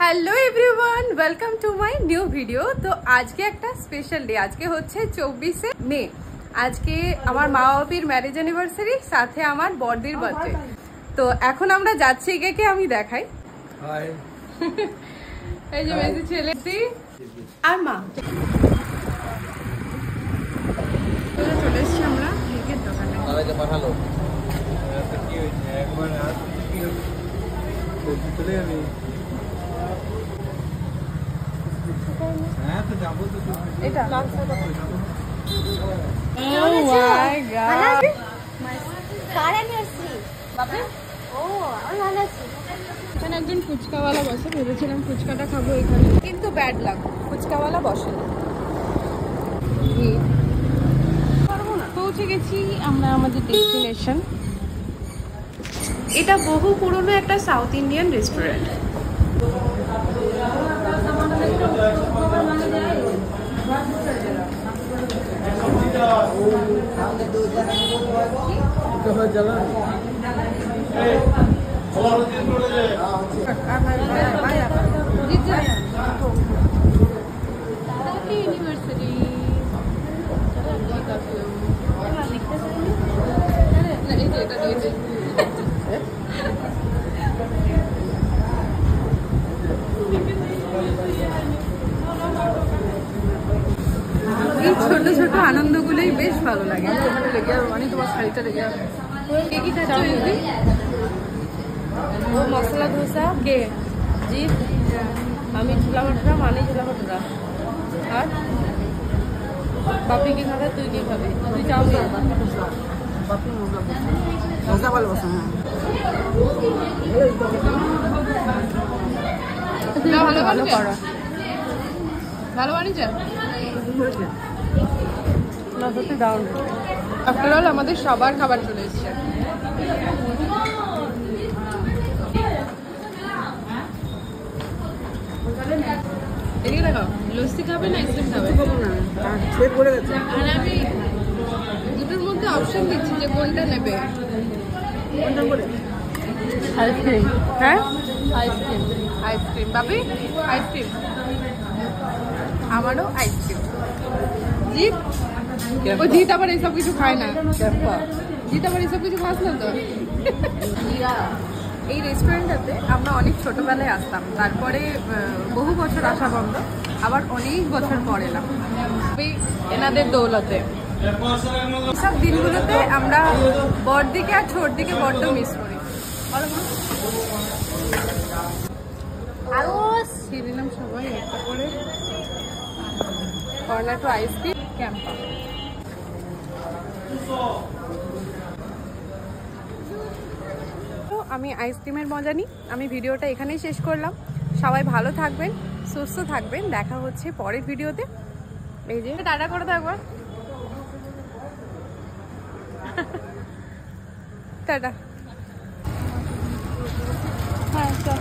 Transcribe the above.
Hello everyone, welcome to my new video. तो आज के एक स्पेशल डे, आज के होच्छे 24 मे। आज के आमार मा बापिर मैरिज एनिवर्सारी, साथे आमार बर्दिर बार्थडे। तो एखन आमरा जाচ্ছি কে কে আমি দেখাই। হাই এই যে মেজি ছেলেটি আর মা চলে এসেছি আমরা কেকের দোকানে। দাদাকে পাঠালো কি হয়েছে একবার আর কি হচ্ছে চলে যাবে। হ্যাঁ তো যাবো তো এটা ও মাই গড কার অ্যানিভার্সারি বাবা ও আমি ভালো আছি। এখানে একজন ফুচকাওয়ালা বসে, ভেবেছিলাম ফুচকাটা খাবো এখানে, কিন্তু ব্যাড লাগ, ফুচকাওয়ালা বসে না। পৌঁছে গেছি আমরা আমাদের ডেস্টিনেশন। এটা বহু পুরনো একটা সাউথ ইন্ডিয়ান রেস্টুরেন্ট। ছোট ছোট আনন্দগুলোই বেশ ভালো লাগে। মানে তোমার শাড়িটা লেগে কে কি খাচ্ছি? ও মশলা ধোসা, কে জি, আমি ছোলা ভটুরা, মানে ছোলা ভটুরা। আর বাপি কি খাবে, তুই কি খাবি? তুই চাউমিন, বাপি ধোসা ভালো বসে। হ্যাঁ ভালো ভালো করো, ভালো বানিয়েছে না সত্যি দারুণ। আফটার অল আমাদের সবার খাবার চলে এসছে। এদিকে দেখো, লস্যি খাবে না আইসক্রিম খাবে? আর আমি দুটোর মধ্যে অপশন দিচ্ছি যে কোনটা নেবে। আইসক্রিম, হ্যাঁ আইসক্রিম, আইসক্রিম বাপি, আইসক্রিম, আমারও আইসক্রিম। জিৎ, ও জিৎ আবার এইসব কিছু খায় না। জিৎ আবার এইসব কিছু খাস না তো। এই রেস্টুরেন্টটাতে আমরা অনেক ছোটবেলায় আসতাম, তারপরে বহু বছর আসা বন্ধ, আবার অনেক বছর পর এলাম এনাদের দৌলতে। সব দিনগুলোতে আমরা বড়দিকে আর ছোটদিকে বড্ড মিস করি। খেয়ে নিলাম সবাই একটা করে কর্নাটো আইসক্রিম ক্যাম্পা। তো আমি আইসক্রিমের মজা নিই। আমি ভিডিওটা এখানেই শেষ করলাম। সবাই ভালো থাকবেন, সুস্থ থাকবেন, দেখা হচ্ছে পরের ভিডিওতে। এই যে টাটা করে থাকবো, টাটা। হ্যাঁ চল।